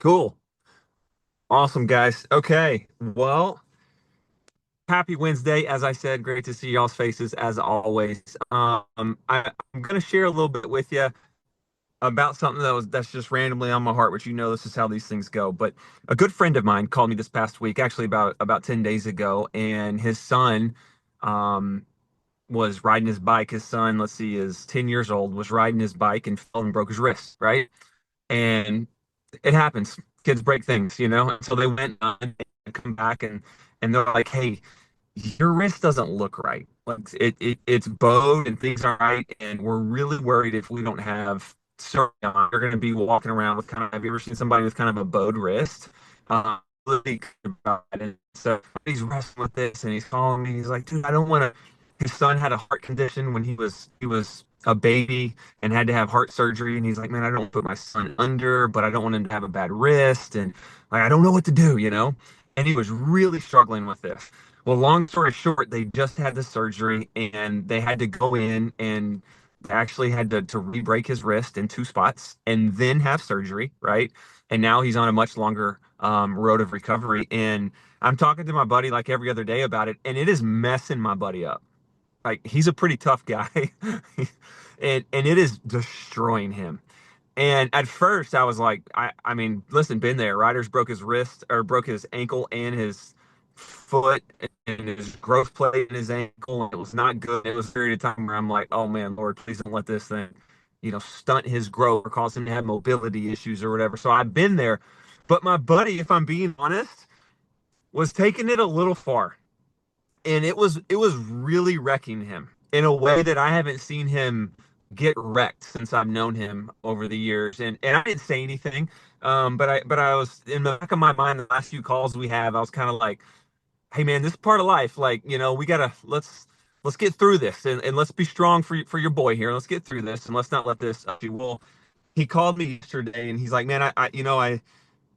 Cool. Awesome, guys. Okay. Well, happy Wednesday. As I said, great to see y'all's faces as always. I'm going to share a little bit with you about something that's just randomly on my heart, which this is how these things go. But a good friend of mine called me this past week, actually about 10 days ago, and his son um was riding his bike. His son, let's see, is 10 years old, was riding his bike and fell and broke his wrist, right? And it happens. Kids break things. And so they went on and come back and they're like, "Hey, your wrist doesn't look right. Like it's bowed and things aren't right, and we're really worried if we don't have surgery on. You're going to be walking around with kind of. Have you ever seen somebody with kind of a bowed wrist? Really about it. And so he's wrestling with this, and he's calling me. He's like, "Dude, I don't want to." His son had a heart condition when he was a baby and had to have heart surgery, and he's like, "Man, I don't put my son under, but I don't want him to have a bad wrist, and like I don't know what to do." And he was really struggling with this. Well, long story short, they just had the surgery and they had to go in and actually had to re-break his wrist in two spots and then have surgery, right? And now he's on a much longer road of recovery. And I'm talking to my buddy like every other day about it, and it is messing my buddy up. Like he's a pretty tough guy, and it is destroying him. And at first, I was like, I mean, listen, been there. Ryder's broke his wrist or broke his ankle and his foot and his growth plate in his ankle. And it was not good. It was a period of time where I'm like, oh man, Lord, please don't let this thing stunt his growth or cause him to have mobility issues or whatever. So I've been there. But my buddy, if I'm being honest, was taking it a little far. And it was really wrecking him in a way that I haven't seen him get wrecked since I've known him over the years. And I didn't say anything. But I was in the back of my mind the last few calls we have, I was kind of like, hey man, this is part of life. Like, we gotta let's get through this and let's be strong for your boy here. Let's get through this and let's not let this up you. Well, he called me yesterday and he's like, man, I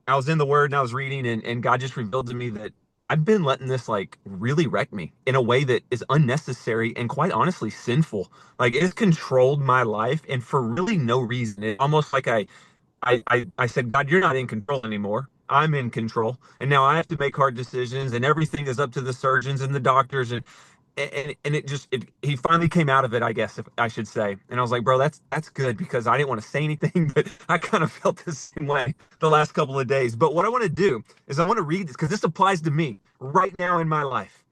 was in the Word and I was reading, and God just revealed to me that I've been letting this like really wreck me in a way that is unnecessary and quite honestly sinful. Like it's controlled my life and for really no reason. It almost like I said, God, you're not in control anymore. I'm in control. And now I have to make hard decisions and everything is up to the surgeons and the doctors and he finally came out of it, I guess, if I should say. And I was like, bro, that's good because I didn't want to say anything, but I kind of felt the same way the last couple of days. But what I want to do is I want to read this because this applies to me right now in my life.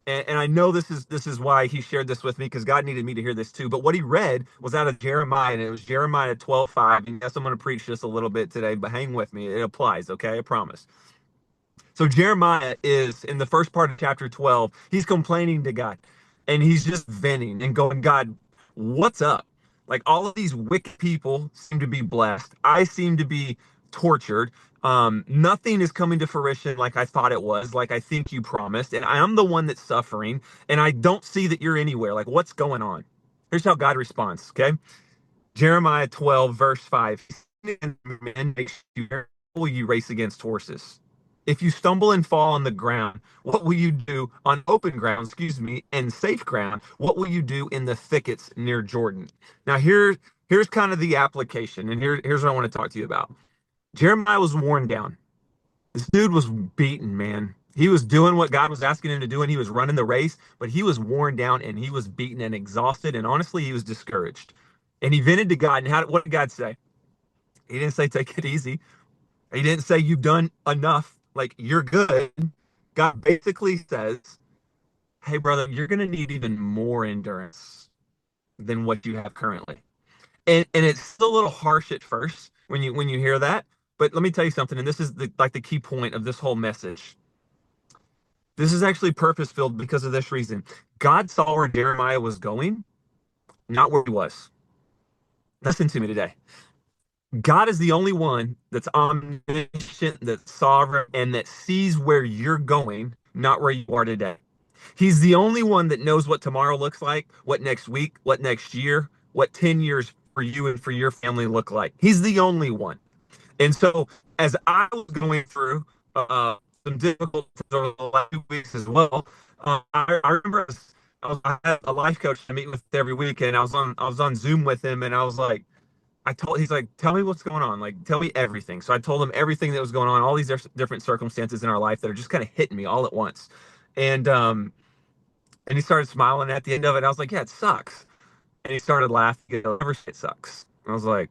And I know this is why he shared this with me because God needed me to hear this too. But what he read was out of Jeremiah, and it was Jeremiah 12:5. And yes, I'm going to preach just a little bit today, but hang with me. It applies, okay? I promise. So Jeremiah is in the first part of chapter 12. He's complaining to God and he's just venting and going, God, what's up? Like all of these wicked people seem to be blessed. I seem to be tortured. Nothing is coming to fruition like I thought it was, like I think you promised. And I'm the one that's suffering and I don't see that you're anywhere. Like what's going on? Here's how God responds. Okay. Jeremiah 12, verse 5. Man makes you, will you race against horses? If you stumble and fall on the ground, what will you do on open ground, and safe ground? What will you do in the thickets near Jordan? Now, here's kind of the application, and here's what I want to talk to you about. Jeremiah was worn down. This dude was beaten, man. He was doing what God was asking him to do, and he was running the race, but he was worn down and he was beaten and exhausted, and honestly, he was discouraged. And he vented to God, and what did God say? He didn't say, take it easy. He didn't say you've done enough, like you're good. God basically says, hey brother, you're going to need even more endurance than what you have currently. And it's still a little harsh at first when you hear that, but let me tell you something, and this is the key point of this whole message. This is actually purpose filled because of this reason. God saw where Jeremiah was going, not where he was. Listen to me today. God is the only one that's omniscient, that's sovereign, and that sees where you're going, not where you are today. He's the only one that knows what tomorrow looks like, what next week, what next year, what 10 years for you and for your family look like. He's the only one. And so, as I was going through some difficult over the last 2 weeks as well, I remember I had a life coach I meet with every week, and I was on Zoom with him, and I was like, he's like, tell me what's going on. Like, tell me everything. So I told him everything that was going on, all these different circumstances in our life that are just kind of hitting me all at once. And, um, and he started smiling at the end of it. I was like, yeah, it sucks. And he started laughing. He goes, never say it sucks. I was like,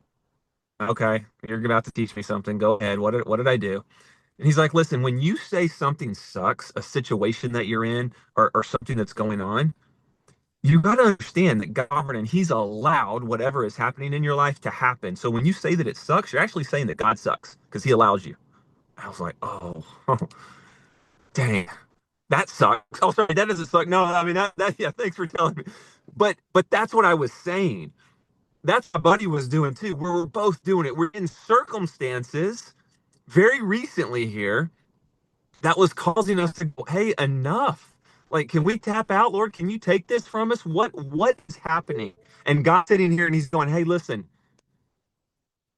okay, you're about to teach me something. Go ahead. What did I do? And he's like, listen, when you say something sucks, a situation that you're in or something that's going on, you got to understand that God and He's allowed whatever is happening in your life to happen. So when you say that it sucks, you're actually saying that God sucks because He allows you. I was like, oh, dang, that sucks. Oh, sorry, that doesn't suck. No, I mean yeah, thanks for telling me. But that's what I was saying. That's what my buddy was doing too. We're both doing it. We're in circumstances very recently here that was causing us to go, hey, enough. Like, can we tap out, Lord? Can you take this from us? What is happening? And God's sitting here and He's going, hey, listen,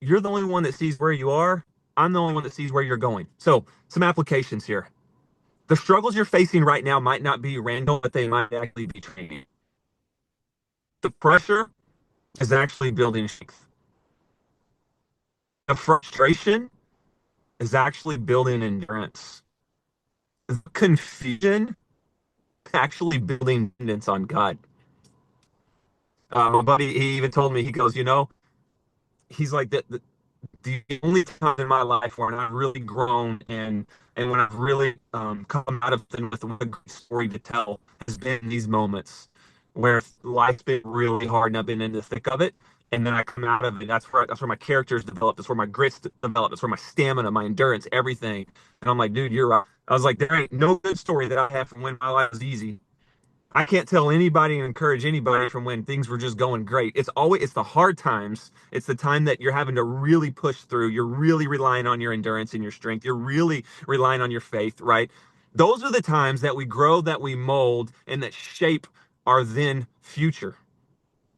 you're the only one that sees where you are. I'm the only one that sees where you're going. So, some applications here. The struggles you're facing right now might not be random, but they might actually be training. The pressure is actually building strength. The frustration is actually building endurance. The confusion actually building dependence on God. My buddy, he even told me, he goes, he's like the only time in my life when I've really grown and when I've really come out of it with a great story to tell has been these moments where life's been really hard and I've been in the thick of it. And then I come out of it. That's where my characters develop. That's where my grits develop. That's where my stamina, my endurance, everything. And I'm like, dude, you're right. I was like, there ain't no good story that I have from when my life was easy. I can't tell anybody and encourage anybody from when things were just going great. It's the hard times. It's the time that you're having to really push through. You're really relying on your endurance and your strength. You're really relying on your faith, right? Those are the times that we grow, that we mold, and that shape our then future,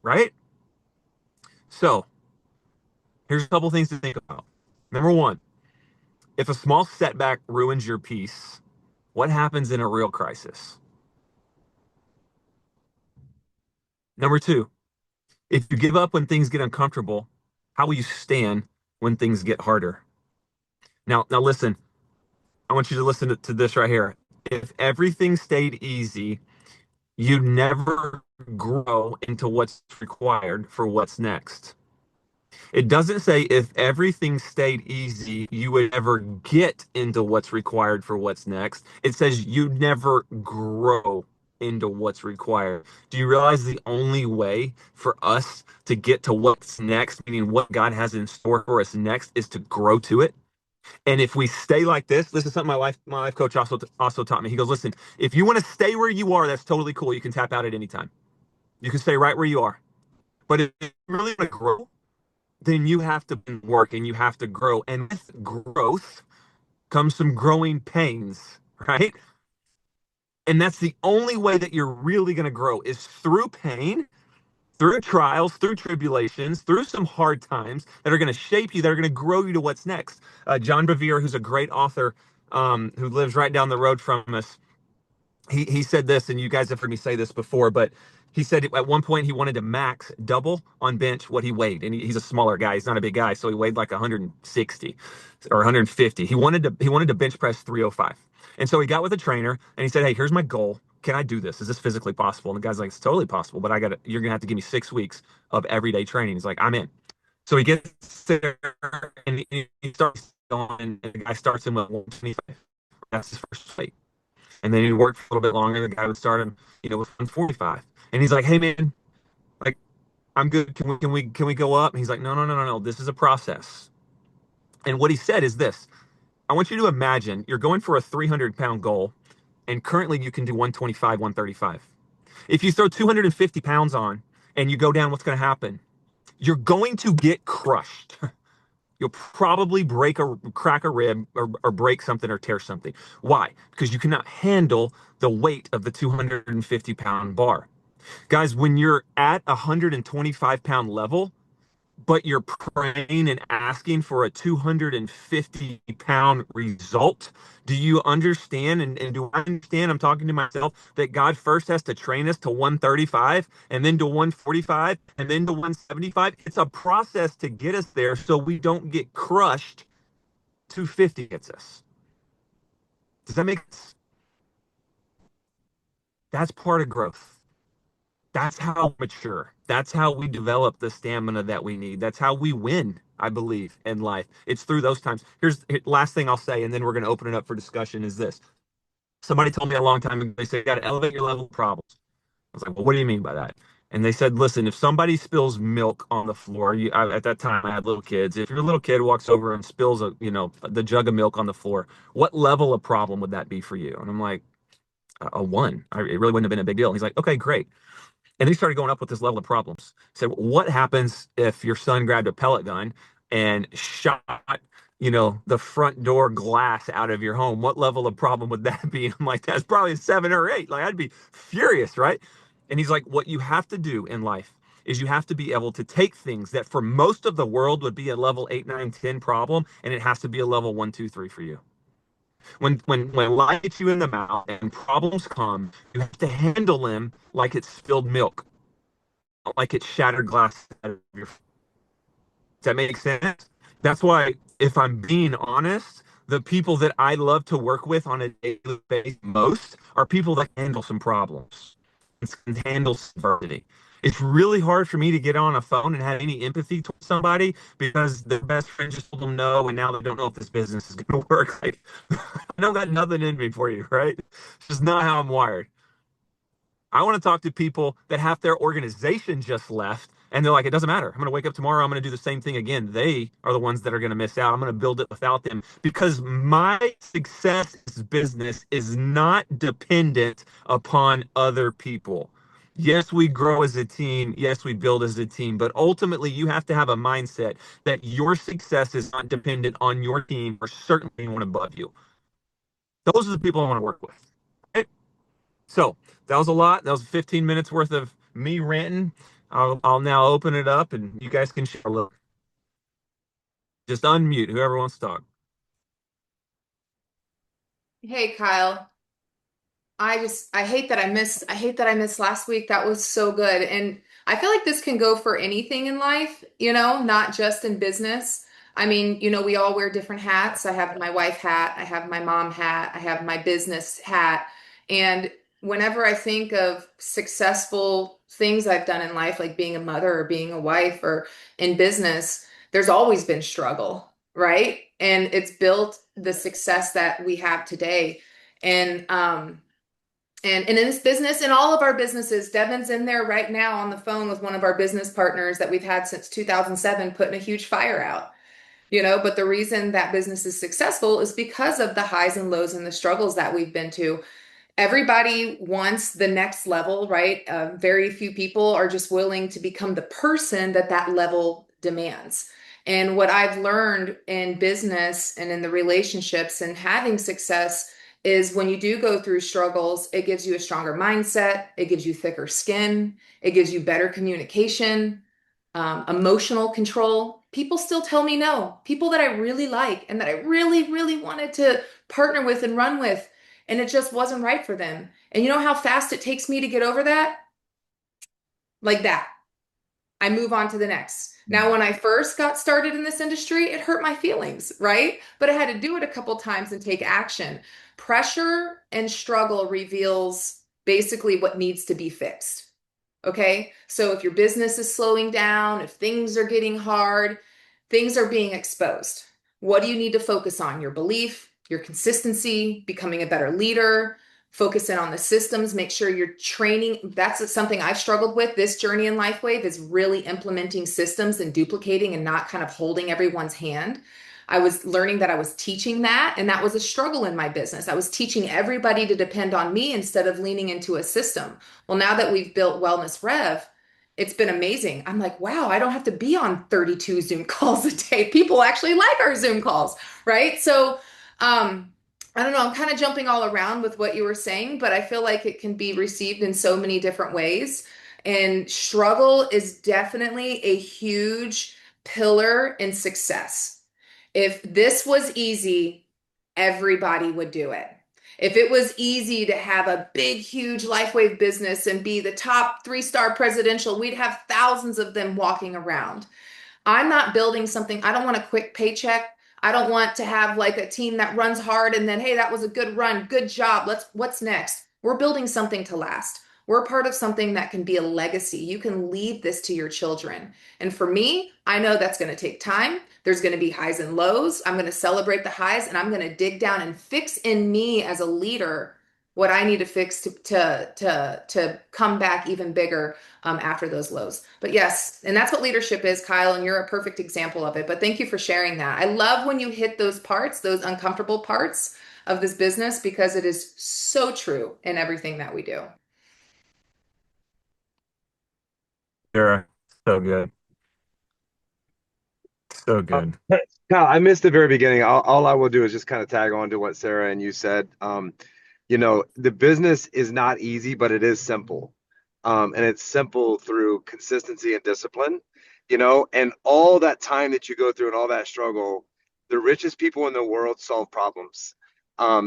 right? So here's a couple things to think about. Number one, if a small setback ruins your peace, what happens in a real crisis? Number two, if you give up when things get uncomfortable, how will you stand when things get harder? Now listen, I want you to listen to this right here. If everything stayed easy, you'd never grow into what's required for what's next. It doesn't say if everything stayed easy, you would ever get into what's required for what's next. It says you never grow into what's required. Do you realize the only way for us to get to what's next, meaning what God has in store for us next, is to grow to it? And if we stay like this is something my life coach also taught me. He goes, listen, if you want to stay where you are, that's totally cool. You can tap out at any time. You can stay right where you are. But if you really want to grow, then you have to work and you have to grow. And with growth comes some growing pains, right? And that's the only way that you're really going to grow is through pain, through trials, through tribulations, through some hard times that are going to shape you, that are going to grow you to what's next. John Bevere, who's a great author who lives right down the road from us, he said this, and you guys have heard me say this before, but he said at one point he wanted to max double on bench what he weighed, and he's a smaller guy. He's not a big guy, so he weighed like 160 or 150. He wanted to bench press 305, and so he got with a trainer and he said, "Hey, here's my goal. Can I do this? Is this physically possible?" And the guy's like, "It's totally possible, but you're gonna have to give me 6 weeks of everyday training." He's like, "I'm in." So he gets there and he starts going, and the guy starts him at 125. That's his first weight. And then he worked for a little bit longer. The guy would start him, with 145. And he's like, "Hey man, like I'm good. Can we go up?" And he's like, "No, no, no, no, no. This is a process." And what he said is this: I want you to imagine you're going for a 300-pound goal, and currently you can do 125, 135. If you throw 250 pounds on and you go down, what's going to happen? You're going to get crushed. You'll probably crack a rib or break something or tear something. Why? Because you cannot handle the weight of the 250-pound bar. Guys, when you're at a 125-pound level, but you're praying and asking for a 250-pound result. Do you understand? And do I understand? I'm talking to myself that God first has to train us to 135 and then to 145 and then to 175. It's a process to get us there so we don't get crushed. 250 gets us. Does that make sense? That's part of growth. That's how we mature. That's how we develop the stamina that we need. That's how we win, I believe, in life. It's through those times. Last thing I'll say, and then we're going to open it up for discussion is this. Somebody told me a long time ago, they said, you got to elevate your level of problems. I was like, well, what do you mean by that? And they said, listen, if somebody spills milk on the floor, at that time I had little kids. If your little kid walks over and spills the jug of milk on the floor, what level of problem would that be for you? And I'm like, a one. It really wouldn't have been a big deal. And he's like, okay, great. And then he started going up with this level of problems. Said, what happens if your son grabbed a pellet gun and shot, the front door glass out of your home? What level of problem would that be? And I'm like, that's probably a 7 or 8. Like, I'd be furious, right? And he's like, what you have to do in life is you have to be able to take things that for most of the world would be a level 8, 9, 10 problem, and it has to be a level 1, 2, 3 for you. When life hits you in the mouth and problems come, you have to handle them like it's spilled milk, like it's shattered glass out of your. Does that make sense? That's why, if I'm being honest, the people that I love to work with on a daily basis most are people that handle some problems and can handle adversity. It's really hard for me to get on a phone and have any empathy towards somebody because their best friend just told them no, and now they don't know if this business is going to work. Like, I don't got nothing in me for you, right? It's just not how I'm wired. I want to talk to people that have their organization just left and they're like, it doesn't matter. I'm going to wake up tomorrow. I'm going to do the same thing again. They are the ones that are going to miss out. I'm going to build it without them because my success as business is not dependent upon other people. Yes, we grow as a team. Yes, we build as a team. But ultimately, you have to have a mindset that your success is not dependent on your team or certainly anyone above you. Those are the people I want to work with. Okay? So that was a lot. That was 15 minutes worth of me ranting. I'll now open it up and you guys can share a little. Just unmute whoever wants to talk. Hey Kyle, I hate that I missed last week. That was so good. And I feel like this can go for anything in life, not just in business. I mean, we all wear different hats. I have my wife hat, I have my mom hat, I have my business hat. And whenever I think of successful things I've done in life, like being a mother or being a wife or in business, there's always been struggle, right? And it's built the success that we have today. And and in this business, in all of our businesses, Devin's in there right now on the phone with one of our business partners that we've had since 2007, putting a huge fire out. But the reason that business is successful is because of the highs and lows and the struggles that we've been to. Everybody wants the next level, right? Very few people are just willing to become the person that that level demands. And what I've learned in business and in the relationships and having success is when you do go through struggles, it gives you a stronger mindset, it gives you thicker skin, it gives you better communication, emotional control. People still tell me no. People that I really like and that I really, really wanted to partner with and run with, and it just wasn't right for them. And you know how fast it takes me to get over that? Like that. I move on to the next. Now, when I first got started in this industry, it hurt my feelings, right? But I had to do it a couple times and take action. Pressure and struggle reveals basically what needs to be fixed. Okay. So if your business is slowing down, if things are getting hard, things are being exposed. What do you need to focus on? Your belief, your consistency, becoming a better leader, focus in on the systems, make sure you're training. That's something I've struggled with this journey in LifeWave is really implementing systems and duplicating and not kind of holding everyone's hand. I was learning that I was teaching that, and that was a struggle in my business. I was teaching everybody to depend on me instead of leaning into a system. Well, now that we've built Wellness Rev, it's been amazing. I'm like, wow, I don't have to be on 32 Zoom calls a day. People actually like our Zoom calls, right? So, I don't know, I'm kind of jumping all around with what you were saying, but I feel like it can be received in so many different ways. And struggle is definitely a huge pillar in success. If this was easy, everybody would do it. If it was easy to have a big, huge LifeWave business and be the top 3-star presidential, we'd have thousands of them walking around. I'm not building something. I don't want a quick paycheck. I don't want to have like a team that runs hard and then, hey, that was a good run. Good job. What's next? We're building something to last. We're part of something that can be a legacy. You can leave this to your children. And for me, I know that's going to take time. There's going to be highs and lows. I'm going to celebrate the highs and I'm going to dig down and fix in me as a leader what I need to fix to come back even bigger after those lows. But yes, and that's what leadership is, Kyle, and you're a perfect example of it. But thank you for sharing that. I love when you hit those parts, those uncomfortable parts of this business, because it is so true in everything that we do. Sarah, so good. So Uh, good. Kyle, I missed the very beginning. All I will do is just kind of tag on to what Sarah and you said. The business is not easy, but it is simple. And it's simple through consistency and discipline, and all that time that you go through and all that struggle, the richest people in the world solve problems.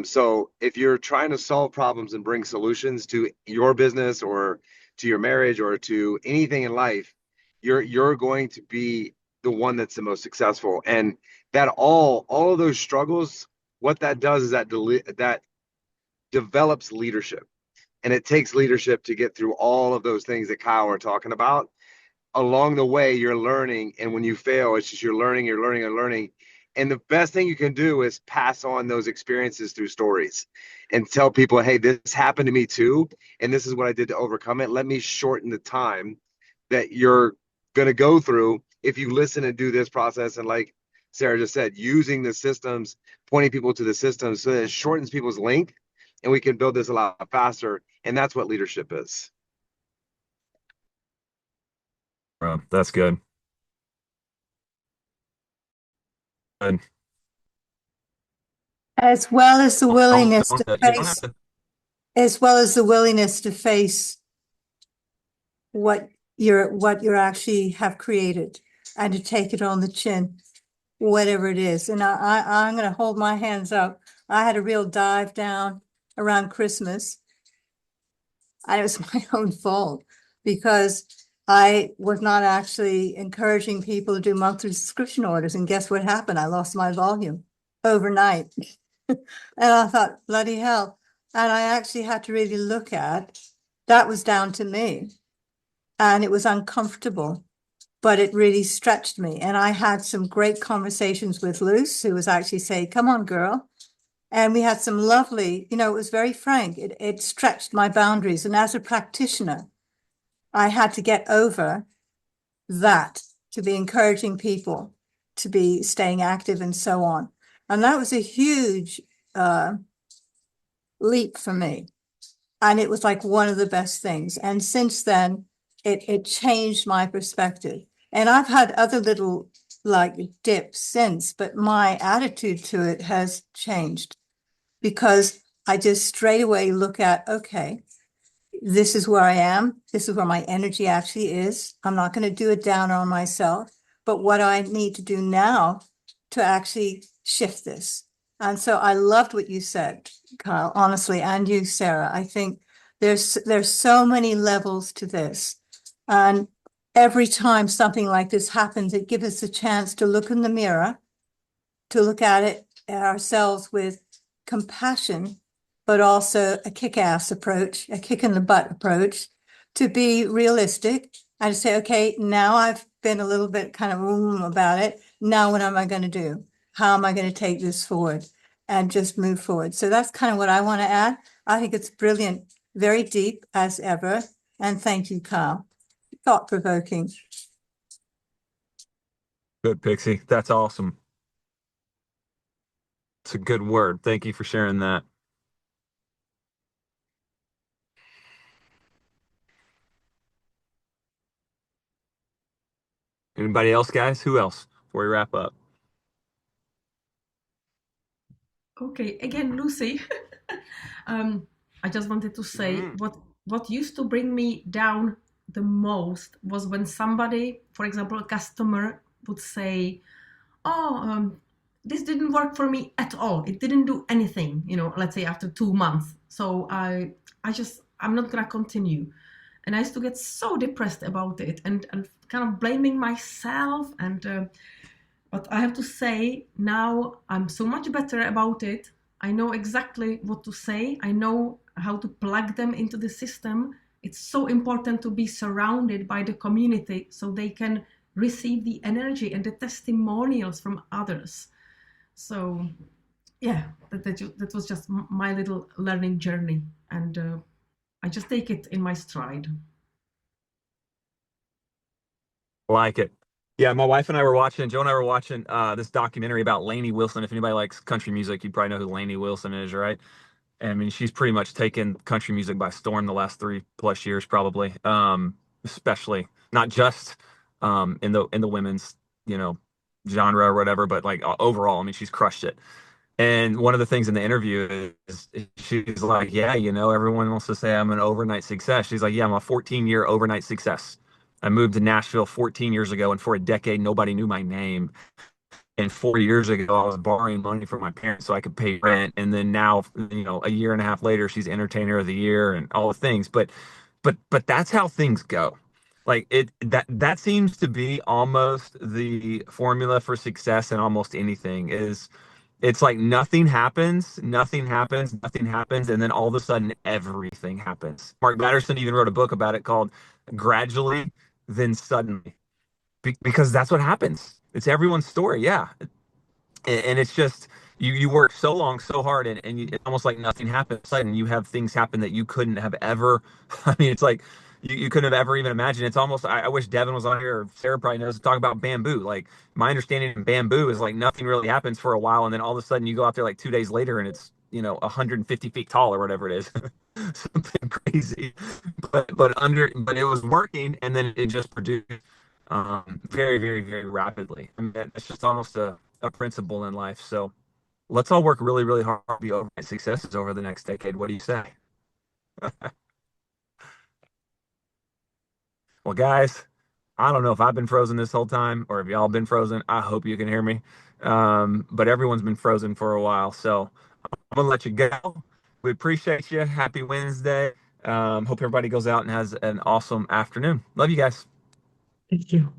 So if you're trying to solve problems and bring solutions to your business or to your marriage or to anything in life, you're going to be the one that's the most successful. And that all of those struggles, what that does is that develops leadership. And it takes leadership to get through all of those things that Kyle are talking about. Along the way, you're learning. And when you fail, it's just you're learning and learning. And the best thing you can do is pass on those experiences through stories and tell people, hey, this happened to me too. And this is what I did to overcome it. Let me shorten the time that you're going to go through if you listen and do this process. And like Sarah just said, using the systems, pointing people to the systems so that it shortens people's length and we can build this a lot faster. And that's what leadership is. That's good. Good. As well as the willingness to You don't have face, to. as well as the willingness to face what you're actually have created and to take it on the chin, whatever it is. And I'm going to hold my hands up. I had a real dive down around Christmas. And it was my own fault because I was not actually encouraging people to do monthly subscription orders. And guess what happened? I lost my volume overnight. And I thought, bloody hell. And I actually had to really look at that was down to me. And it was uncomfortable, but it really stretched me. And I had some great conversations with Luce, who was actually saying, come on, girl. And we had some lovely, it was very frank. It stretched my boundaries. And as a practitioner, I had to get over that, to be encouraging people to be staying active and so on. And that was a huge leap for me. And it was like one of the best things. And since then, it changed my perspective. And I've had other little like dips since, but my attitude to it has changed because I just straight away look at, okay, this is where I am. This is where my energy actually is. I'm not going to do it down on myself, but what I need to do now to actually shift this. And so I loved what you said, Kyle, honestly, and you, Sarah. I think there's so many levels to this. And every time something like this happens, it gives us a chance to look in the mirror, to look at it ourselves with compassion, but also a kick-ass approach, a kick in the butt approach, to be realistic and to say, okay, now I've been a little bit kind of about it. Now what am I going to do? How am I going to take this forward and just move forward? So that's kind of what I want to add. I think it's brilliant, very deep as ever. And thank you, Carl. Thought-provoking. Good, Pixie. That's awesome. It's a good word. Thank you for sharing that. Anybody else, guys? Who else before we wrap up? Okay, again, Lucy. um, I just wanted to say Mm. what used to bring me down the most was when somebody, for example, a customer, would say, oh, this didn't work for me at all. It didn't do anything, let's say after 2 months. So I'm not gonna continue. And I used to get so depressed about it and kind of blaming myself. But I have to say, now I'm so much better about it. I know exactly what to say. I know how to plug them into the system. It's so important to be surrounded by the community so they can receive the energy and the testimonials from others. So, yeah, that was just my little learning journey. And I just take it in my stride. Like it. Yeah, my wife and I were watching, Joe and I were watching this documentary about Lainey Wilson. If anybody likes country music, you probably know who Lainey Wilson is, right? I mean, she's pretty much taken country music by storm the last 3+ years, probably. Especially not just in the women's, you know, genre or whatever, but like overall. I mean, she's crushed it. And one of the things in the interview is she's like, yeah, everyone wants to say I'm an overnight success. She's like, yeah, I'm a 14-year overnight success. I moved to Nashville 14 years ago, and for a decade, nobody knew my name. And 4 years ago, I was borrowing money from my parents so I could pay rent. And then now, a year and a half later, she's entertainer of the year and all the things. But that's how things go. Like that seems to be almost the formula for success in almost anything is it's like nothing happens, nothing happens, and then all of a sudden everything happens. Mark Batterson even wrote a book about it called Gradually, Then Suddenly, because that's what happens. It's everyone's story, yeah. And it's just you work so long, so hard, and it's almost like nothing happens. Sudden, you have things happen that you couldn't have ever. I mean, it's like you couldn't have ever even imagined. It's almost. I wish Devin was on here, or Sarah probably knows to talk about bamboo. Like my understanding of bamboo is like nothing really happens for a while, and then all of a sudden you go out there like 2 days later, and it's 150 feet tall or whatever it is, something crazy. But it was working, and then it just produced very, very, very rapidly. I mean, it's just almost a principle in life. So let's all work really, really hard to be overnight successes over the next decade. What do you say? Well, guys, I don't know if I've been frozen this whole time or if y'all been frozen. I hope you can hear me. But everyone's been frozen for a while. So I'm gonna let you go. We appreciate you. Happy Wednesday. Hope everybody goes out and has an awesome afternoon. Love you guys. Thank you.